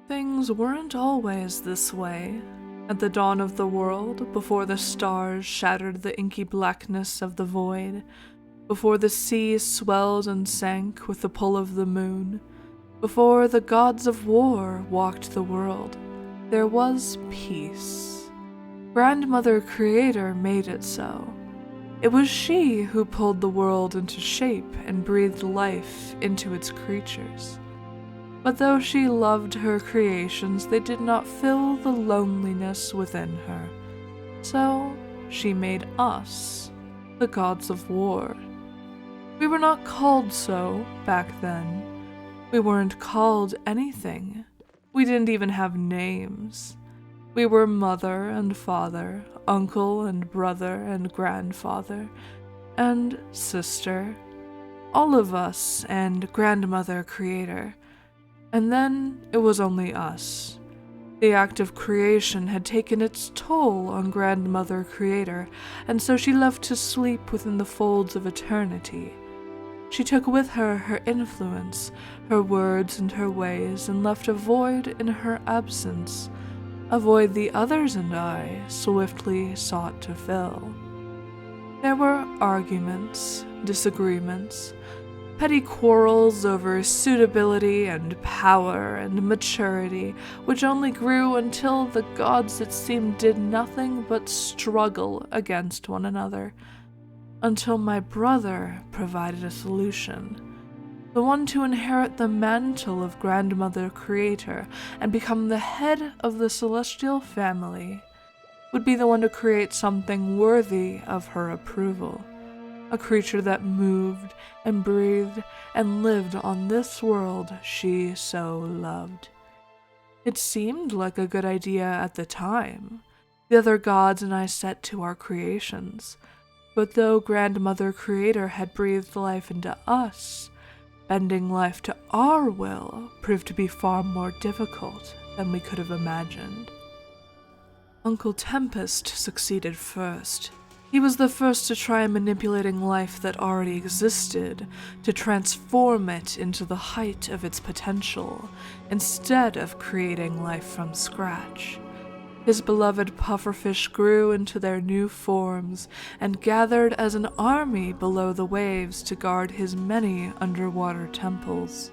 Things weren't always this way. At the dawn of the world, before the stars shattered the inky blackness of the void, before the sea swelled and sank with the pull of the moon, before the gods of war walked the world, there was peace. Grandmother Creator made it so. It was she who pulled the world into shape and breathed life into its creatures. But though she loved her creations, they did not fill the loneliness within her. So she made us, the gods of war. We were not called so back then. We weren't called anything. We didn't even have names. We were mother and father, uncle and brother and grandfather, and sister. All of us and Grandmother Creator. And then it was only us. The act of creation had taken its toll on Grandmother Creator, and so she left to sleep within the folds of eternity. She took with her her influence, her words and her ways, and left a void in her absence, a void the others and I swiftly sought to fill. There were arguments, disagreements, petty quarrels over suitability and power and maturity, which only grew until the gods, it seemed, did nothing but struggle against one another, until my brother provided a solution. The one to inherit the mantle of Grandmother Creator and become the head of the celestial family would be the one to create something worthy of her approval. A creature that moved and breathed and lived on this world she so loved. It seemed like a good idea at the time. The other gods and I set to our creations. But though Grandmother Creator had breathed life into us, bending life to our will proved to be far more difficult than we could have imagined. Uncle Tempest succeeded first. He was the first to try manipulating life that already existed, to transform it into the height of its potential, instead of creating life from scratch. His beloved pufferfish grew into their new forms and gathered as an army below the waves to guard his many underwater temples.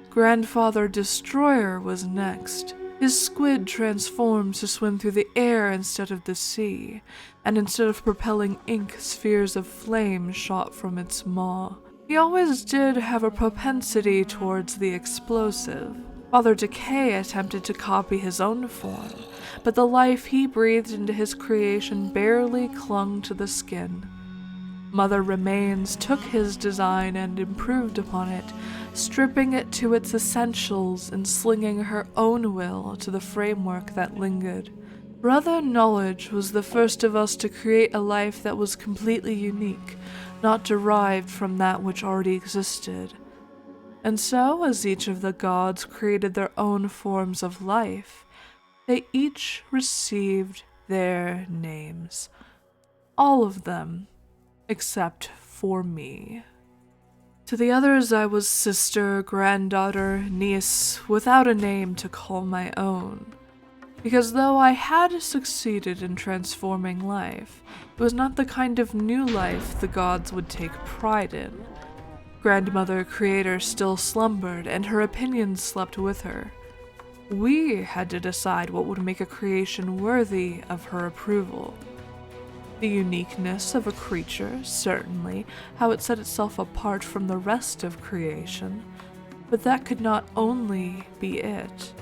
Grandfather Destroyer was next. His squid transformed to swim through the air instead of the sea, and instead of propelling ink, spheres of flame shot from its maw. He always did have a propensity towards the explosive. Father Decay attempted to copy his own form, but the life he breathed into his creation barely clung to the skin. Mother Remains took his design and improved upon it, stripping it to its essentials and slinging her own will to the framework that lingered. Brother Knowledge was the first of us to create a life that was completely unique, not derived from that which already existed. And so, as each of the gods created their own forms of life, they each received their names. All of them, except for me. To the others I was sister, granddaughter, niece, without a name to call my own. Because though I had succeeded in transforming life, it was not the kind of new life the gods would take pride in. Grandmother Creator still slumbered, and her opinions slept with her. We had to decide what would make a creation worthy of her approval. The uniqueness of a creature, certainly, how it set itself apart from the rest of creation, but that could not only be it.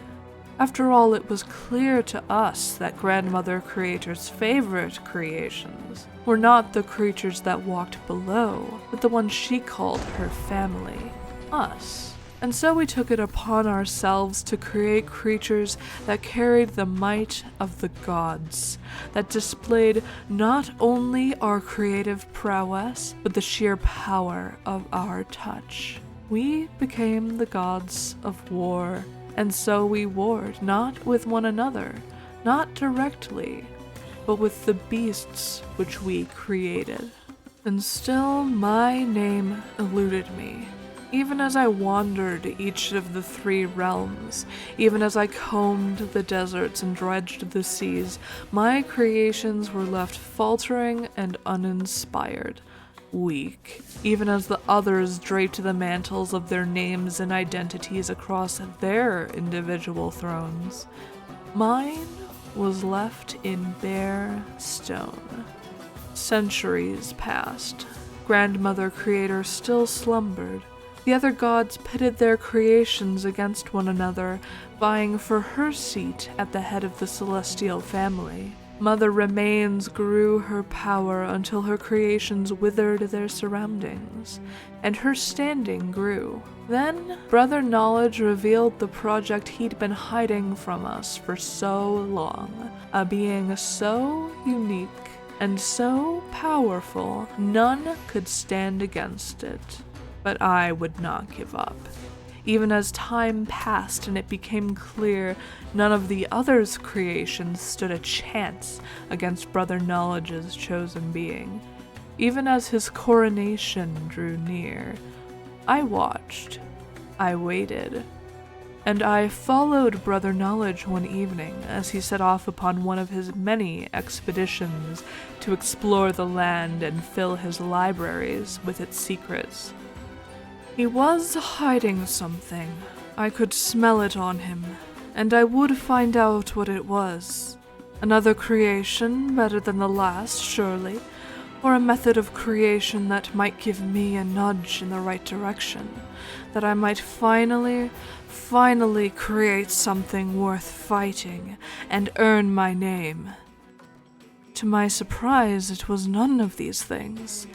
After all, it was clear to us that Grandmother Creator's favorite creations were not the creatures that walked below, but the ones she called her family, us. And so we took it upon ourselves to create creatures that carried the might of the gods, that displayed not only our creative prowess, but the sheer power of our touch. We became the gods of war, and so we warred not with one another, not directly, but with the beasts which we created. And still my name eluded me. Even as I wandered each of the 3 realms, even as I combed the deserts and dredged the seas, my creations were left faltering and uninspired, weak, even as the others draped the mantles of their names and identities across their individual thrones. Mine was left in bare stone. Centuries passed. Grandmother Creator still slumbered. The other gods pitted their creations against one another, vying for her seat at the head of the celestial family. Mother Remains grew her power until her creations withered their surroundings, and her standing grew. Then, Brother Knowledge revealed the project he'd been hiding from us for so long, a being so unique and so powerful, none could stand against it. But I would not give up. Even as time passed and it became clear none of the others' creations stood a chance against Brother Knowledge's chosen being. Even as his coronation drew near, I watched, I waited, and I followed Brother Knowledge one evening as he set off upon one of his many expeditions to explore the land and fill his libraries with its secrets. He was hiding something. I could smell it on him, and I would find out what it was. Another creation better than the last, surely, or a method of creation that might give me a nudge in the right direction, that I might finally create something worth fighting and earn my name. To my surprise, it was none of these things.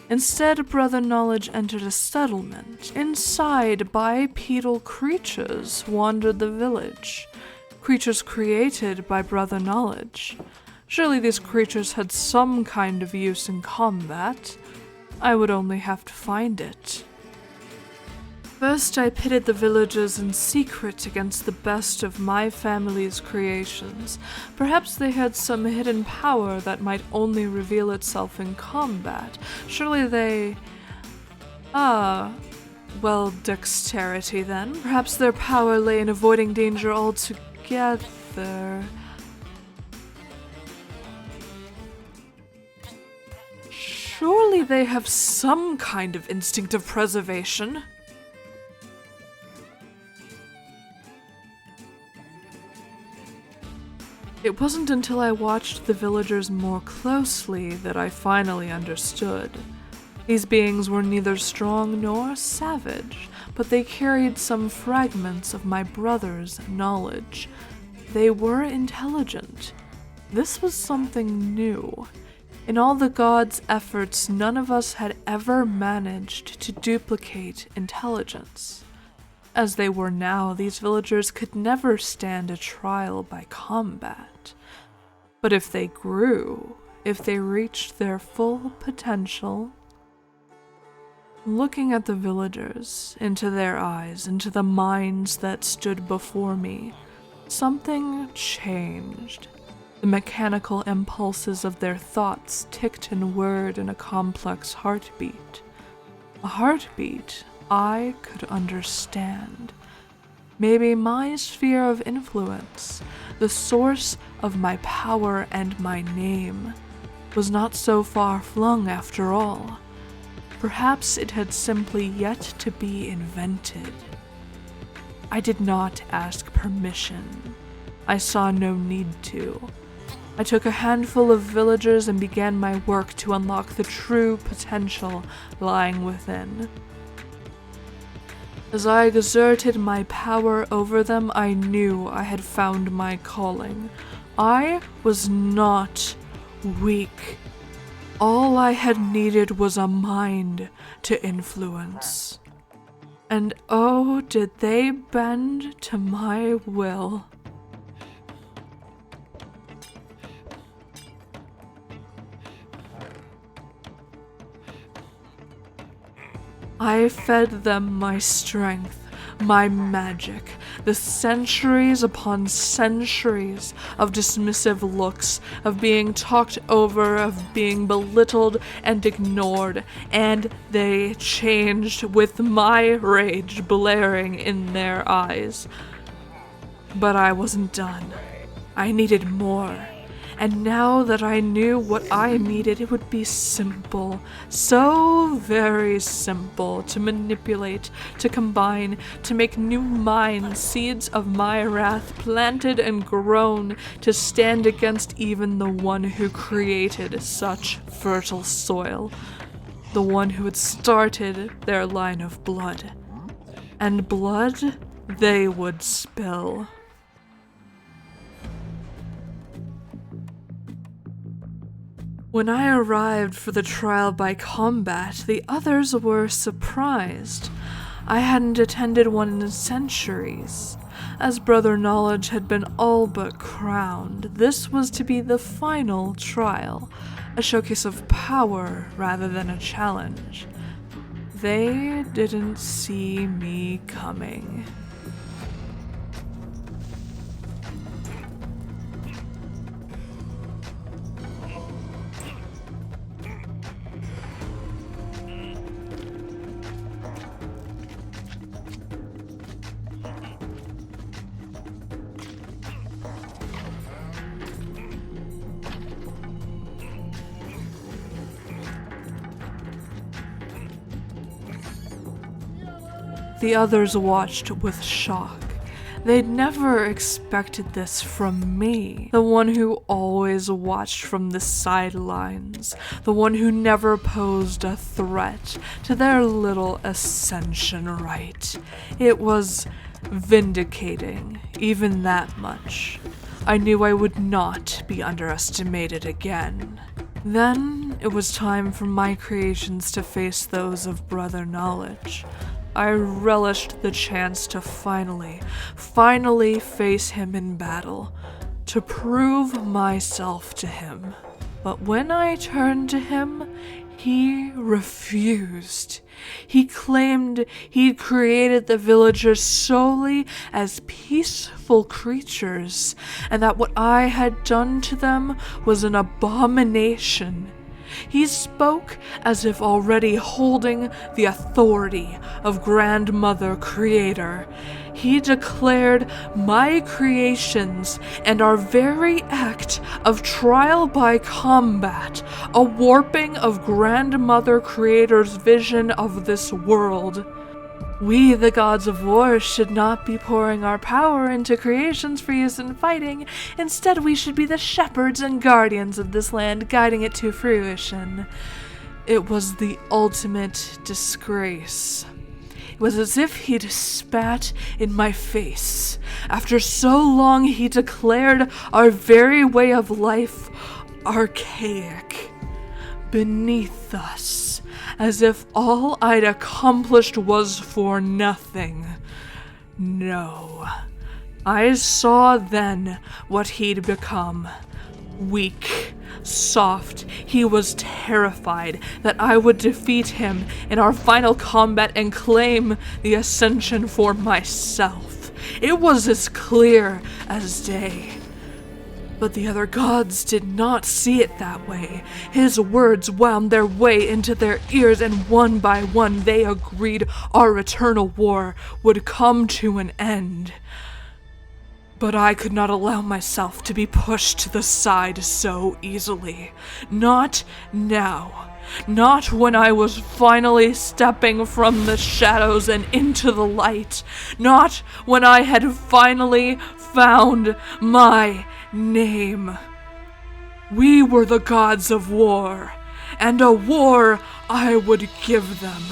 Instead, Brother Knowledge entered a settlement. Inside, bipedal creatures wandered the village. Creatures created by Brother Knowledge. Surely these creatures had some kind of use in combat. I would only have to find it. First, I pitted the villagers in secret against the best of my family's creations. Perhaps they had some hidden power that might only reveal itself in combat. Surely they... well, dexterity then. Perhaps their power lay in avoiding danger altogether. Surely they have some kind of instinct of preservation. It wasn't until I watched the villagers more closely that I finally understood. These beings were neither strong nor savage, but they carried some fragments of my brother's knowledge. They were intelligent. This was something new. In all the gods' efforts, none of us had ever managed to duplicate intelligence. As they were now, these villagers could never stand a trial by combat. But if they grew, if they reached their full potential... Looking at the villagers, into their eyes, into the minds that stood before me, something changed. The mechanical impulses of their thoughts ticked and whirred in a complex heartbeat. A heartbeat I could understand. Maybe my sphere of influence, the source of my power and my name, was not so far flung after all. Perhaps it had simply yet to be invented. I did not ask permission. I saw no need to. I took a handful of villagers and began my work to unlock the true potential lying within. As I exerted my power over them, I knew I had found my calling. I was not weak. All I had needed was a mind to influence. And oh, did they bend to my will. I fed them my strength, My magic, the centuries upon centuries of dismissive looks, of being talked over, of being belittled and ignored, and they changed with my rage blaring in their eyes. But I wasn't done. I needed more. And now that I knew what I needed, it would be simple, so very simple to manipulate, to combine, to make new minds, seeds of my wrath planted and grown to stand against even the one who created such fertile soil, the one who had started their line of blood. And blood they would spill. When I arrived for the trial by combat, the others were surprised. I hadn't attended one in centuries. As Brother Knowledge had been all but crowned, this was to be the final trial, a showcase of power rather than a challenge. They didn't see me coming. The others watched with shock. They'd never expected this from me, the one who always watched from the sidelines, the one who never posed a threat to their little ascension right. It was vindicating, even that much. I knew I would not be underestimated again. Then it was time for my creations to face those of Brother Knowledge. I relished the chance to finally face him in battle, to prove myself to him. But when I turned to him, he refused. He claimed he'd created the villagers solely as peaceful creatures, and that what I had done to them was an abomination. He spoke as if already holding the authority of Grandmother Creator. He declared my creations and our very act of trial by combat a warping of Grandmother Creator's vision of this world. We, the gods of war, should not be pouring our power into creations for use in fighting. Instead, we should be the shepherds and guardians of this land, guiding it to fruition. It was the ultimate disgrace. It was as if he'd spat in my face. After so long, he declared our very way of life archaic, beneath us, as if all I'd accomplished was for nothing. No. I saw then what he'd become. Weak, soft. He was terrified that I would defeat him in our final combat and claim the ascension for myself. It was as clear as day. But the other gods did not see it that way. His words wound their way into their ears, and one by one they agreed our eternal war would come to an end. But I could not allow myself to be pushed to the side so easily. Not now. Not when I was finally stepping from the shadows and into the light. Not when I had finally found my name. We were the gods of war, and a war I would give them.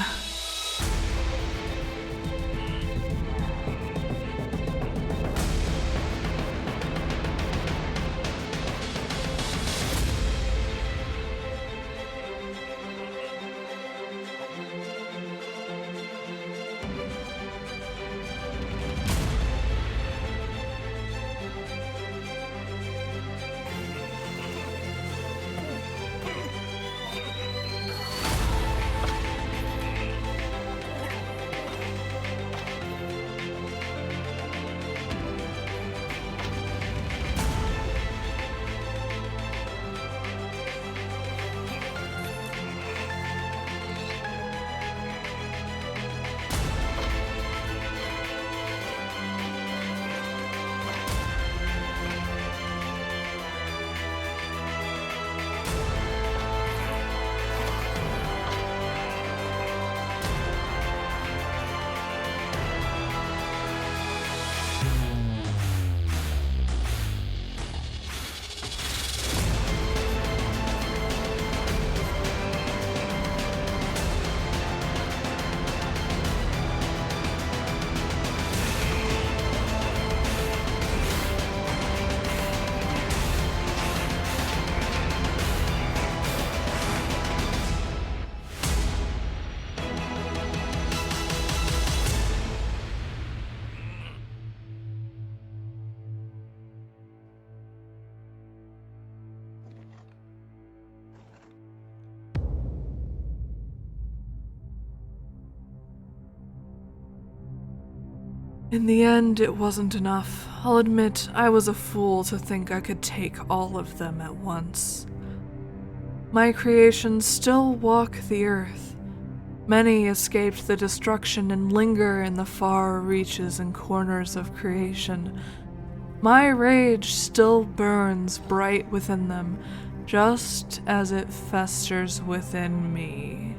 In the end, it wasn't enough. I'll admit I was a fool to think I could take all of them at once. My creations still walk the earth. Many escaped the destruction and linger in the far reaches and corners of creation. My rage still burns bright within them, just as it festers within me.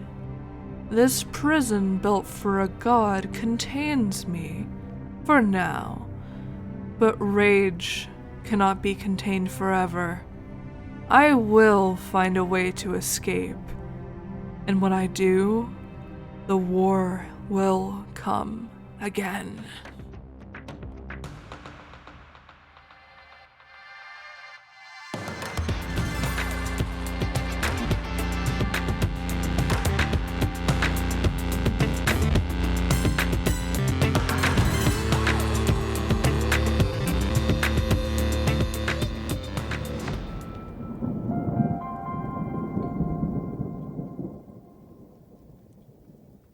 This prison built for a god contains me, for now, but rage cannot be contained forever. I will find a way to escape, and when I do, the war will come again.